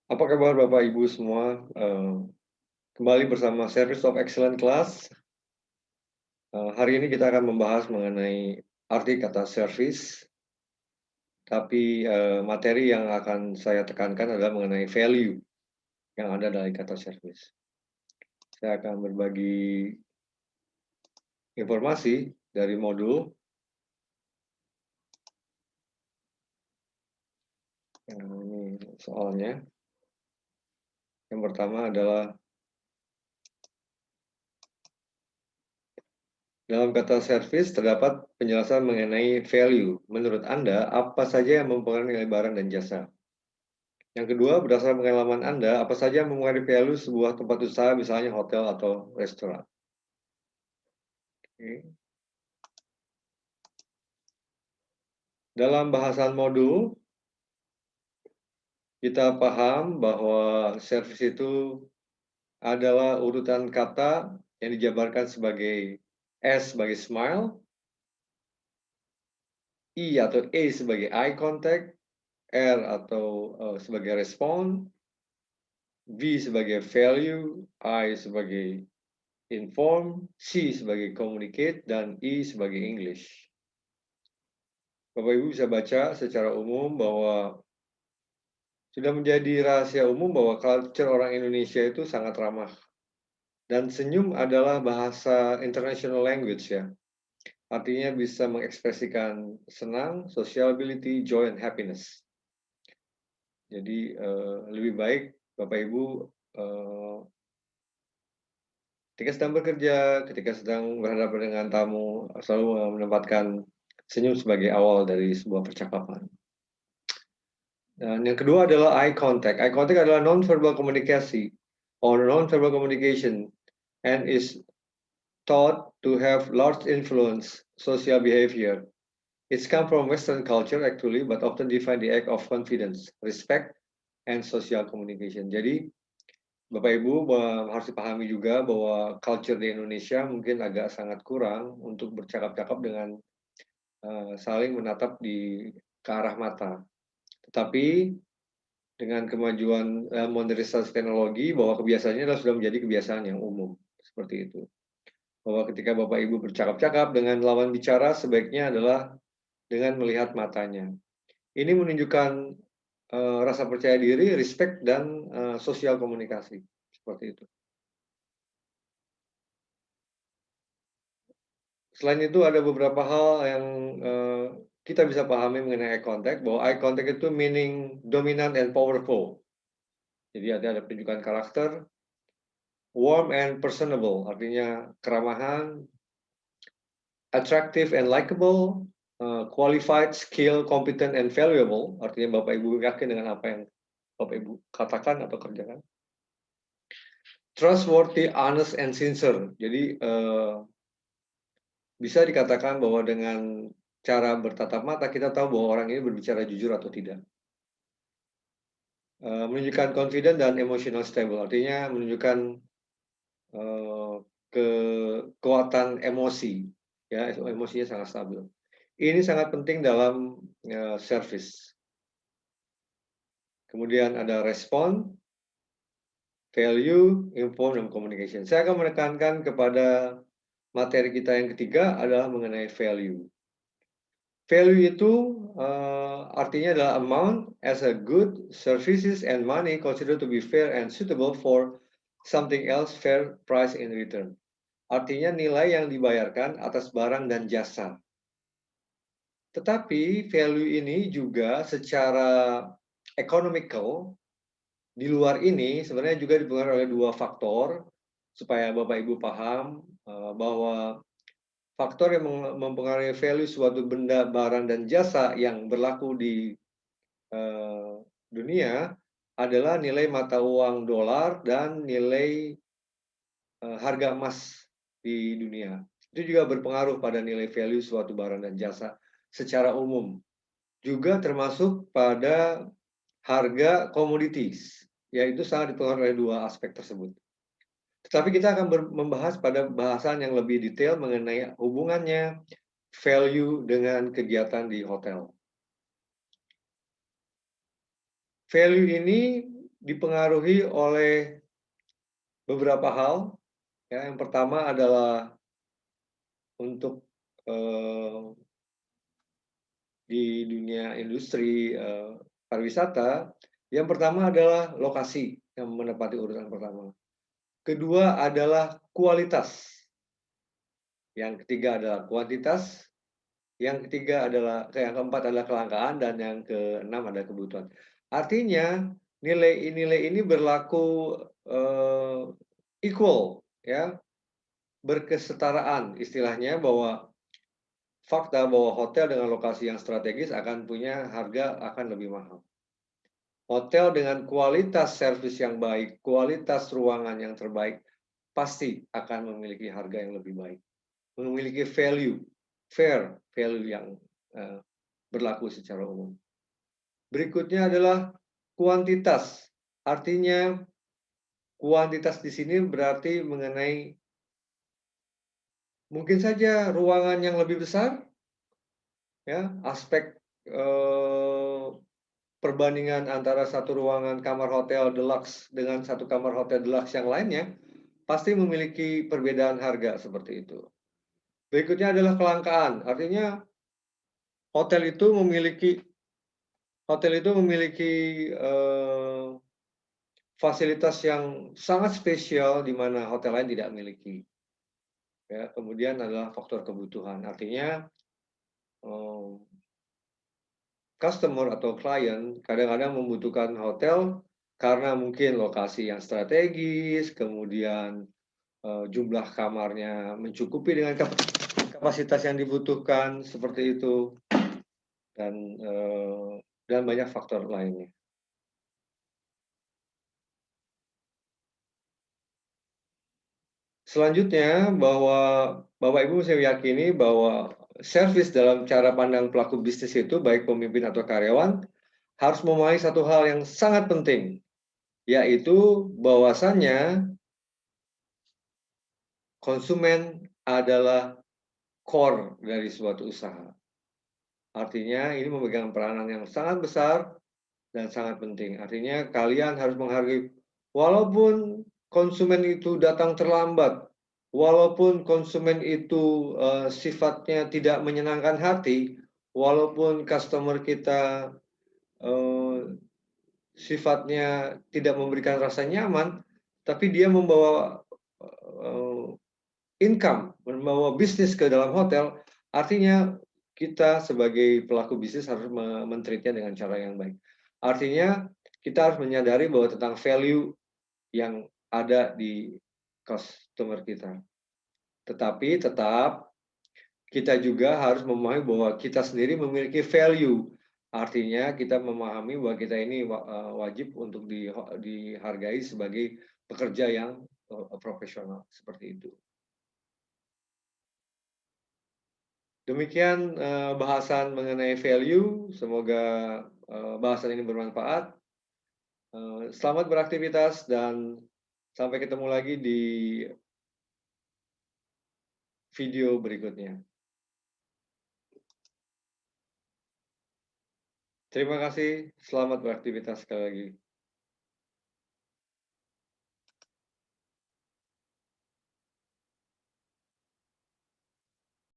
Apa kabar Bapak Ibu semua? Kembali bersama Service of Excellent Class. Hari ini kita akan membahas mengenai arti kata service, tapi materi yang akan saya tekankan adalah mengenai value yang ada dari kata service. Saya akan berbagi informasi dari modul. Ini soalnya. Yang pertama adalah dalam kata service terdapat penjelasan mengenai value. Menurut Anda, apa saja yang mempengaruhi nilai barang dan jasa? Yang kedua, berdasarkan pengalaman Anda, apa saja yang mempengaruhi value sebuah tempat usaha, misalnya hotel atau restoran? Oke. Dalam bahasan modul, kita paham bahwa service itu adalah urutan kata yang dijabarkan sebagai S sebagai smile, I atau E sebagai eye contact, R atau sebagai respon, V sebagai value, I sebagai inform, C sebagai communicate, dan I sebagai English. Bapak Ibu bisa baca secara umum bahwa sudah menjadi rahasia umum bahwa culture orang Indonesia itu sangat ramah. Dan senyum adalah bahasa international language ya. Artinya bisa mengekspresikan senang, sociability, joy, and happiness. Jadi lebih baik Bapak Ibu ketika sedang bekerja, ketika sedang berhadapan dengan tamu, selalu menempatkan senyum sebagai awal dari sebuah percakapan. Dan yang kedua adalah eye contact. Eye contact adalah non-verbal komunikasi or non-verbal communication and is thought to have large influence social behavior. It's come from Western culture actually, but often define the act of confidence, respect, and social communication. Jadi Bapak Ibu harus dipahami juga bahwa culture di Indonesia mungkin agak sangat kurang untuk bercakap-cakap dengan saling menatap ke arah mata. Tetapi dengan kemajuan modernisasi teknologi bahwa kebiasaannya adalah sudah menjadi kebiasaan yang umum seperti itu. Bahwa ketika Bapak Ibu bercakap-cakap dengan lawan bicara sebaiknya adalah dengan melihat matanya. Ini menunjukkan rasa percaya diri, respect, dan sosial komunikasi seperti itu. Selain itu ada beberapa hal yang kita bisa pahami mengenai eye contact, bahwa eye contact itu meaning dominant and powerful. Jadi ada penunjukan karakter, warm and personable, artinya keramahan, attractive and likable, qualified, skill, competent, and valuable, artinya Bapak Ibu yakin dengan apa yang Bapak Ibu katakan atau kerjakan. Trustworthy, honest, and sincere. Jadi bisa dikatakan bahwa dengan cara bertatap mata kita tahu bahwa orang ini berbicara jujur atau tidak. Menunjukkan confident dan emotional stable, artinya menunjukkan kekuatan emosi, ya emosinya sangat stabil. Ini sangat penting dalam service. Kemudian ada respon, value, inform, dan communication. Saya akan menekankan kepada materi kita yang ketiga adalah mengenai value. Value itu artinya adalah amount as a good, services, and money considered to be fair and suitable for something else fair price in return. Artinya nilai yang dibayarkan atas barang dan jasa. Tetapi value ini juga secara economical di luar ini sebenarnya juga dipengaruhi oleh dua faktor supaya Bapak Ibu paham bahwa faktor yang mempengaruhi value suatu benda, barang, dan jasa yang berlaku di dunia adalah nilai mata uang dolar dan nilai harga emas di dunia. Itu juga berpengaruh pada nilai value suatu barang dan jasa secara umum. Juga termasuk pada harga komoditis, yaitu sangat dipengaruhi oleh dua aspek tersebut. Tetapi kita akan membahas pada bahasan yang lebih detail mengenai hubungannya value dengan kegiatan di hotel. Value ini dipengaruhi oleh beberapa hal, ya. Yang pertama adalah untuk, di dunia industri, pariwisata, yang pertama adalah lokasi yang menempati urutan pertama. Kedua adalah kualitas, yang ketiga adalah kuantitas, yang ketiga adalah yang keempat adalah kelangkaan, dan yang keenam adalah kebutuhan. Artinya nilai-nilai ini berlaku, equal, ya, berkesetaraan istilahnya, bahwa fakta bahwa hotel dengan lokasi yang strategis akan punya harga akan lebih mahal. Hotel dengan kualitas servis yang baik, kualitas ruangan yang terbaik, pasti akan memiliki harga yang lebih baik. Memiliki value, fair value yang berlaku secara umum. Berikutnya adalah kuantitas. Artinya kuantitas di sini berarti mengenai mungkin saja ruangan yang lebih besar, ya, aspek perbandingan antara satu ruangan kamar hotel deluxe dengan satu kamar hotel deluxe yang lainnya pasti memiliki perbedaan harga seperti itu. Berikutnya adalah kelangkaan, artinya hotel itu memiliki fasilitas yang sangat spesial di mana hotel lain tidak miliki. Ya, kemudian adalah faktor kebutuhan, artinya customer atau klien kadang-kadang membutuhkan hotel karena mungkin lokasi yang strategis, kemudian jumlah kamarnya mencukupi dengan kapasitas yang dibutuhkan seperti itu, dan banyak faktor lainnya. Selanjutnya, bahwa Bapak Ibu saya yakini bahwa servis dalam cara pandang pelaku bisnis itu, baik pemimpin atau karyawan, harus memahami satu hal yang sangat penting, yaitu bahwasannya konsumen adalah core dari suatu usaha. Artinya ini memegang peranan yang sangat besar dan sangat penting. Artinya kalian harus menghargai, walaupun konsumen itu datang terlambat, walaupun konsumen itu sifatnya tidak menyenangkan hati, walaupun customer kita sifatnya tidak memberikan rasa nyaman, tapi dia membawa income, membawa bisnis ke dalam hotel, artinya kita sebagai pelaku bisnis harus men-treatnya dengan cara yang baik. Artinya kita harus menyadari bahwa tentang value yang ada di customer kita. Tetapi tetap kita juga harus memahami bahwa kita sendiri memiliki value. Artinya kita memahami bahwa kita ini wajib untuk dihargai sebagai pekerja yang profesional, seperti itu. Demikian bahasan mengenai value, semoga bahasan ini bermanfaat. Selamat beraktivitas dan sampai ketemu lagi di video berikutnya. Terima kasih, selamat beraktivitas sekali lagi.